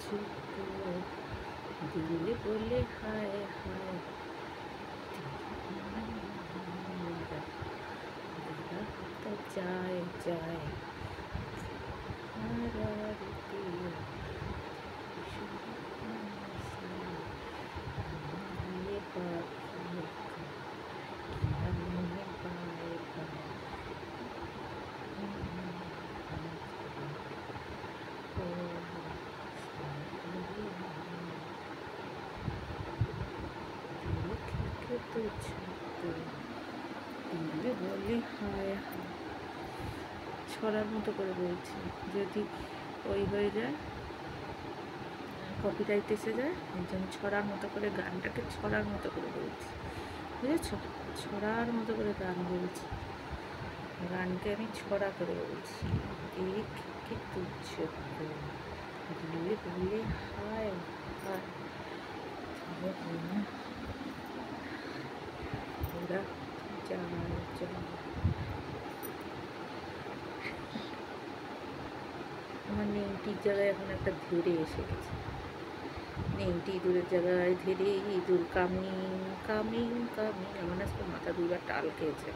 तुझको दिल बोले हाय हाय मेरा दिल तो जाए जाए ये बात हमने पाएगा तुझको দিল বলে হায় হায় ছড়ার মতো করে বলছি, যদি ওই হয়ে যায় কপিরাইট এসে যায় এর জন্য ছড়ার মতো করে গানটাকে ছড়ার মতো করে বলছি, বুঝেছ? ছড়ার মতো করে গান বলছি, গানকে আমি ছড়া করে বলছি। দেখ কে তুঝকো দিল বলে হায় হায় ওরা যায় যায়। আমার নেংটির জায়গায় এখন একটা ধীরে এসে গেছে, নেংটি ইঁদুরের জায়গায় ধীরে ইঁদুর কামিং কামিং কামিং। আমার আজকে মাথা দুইবার টাল খেয়েছে।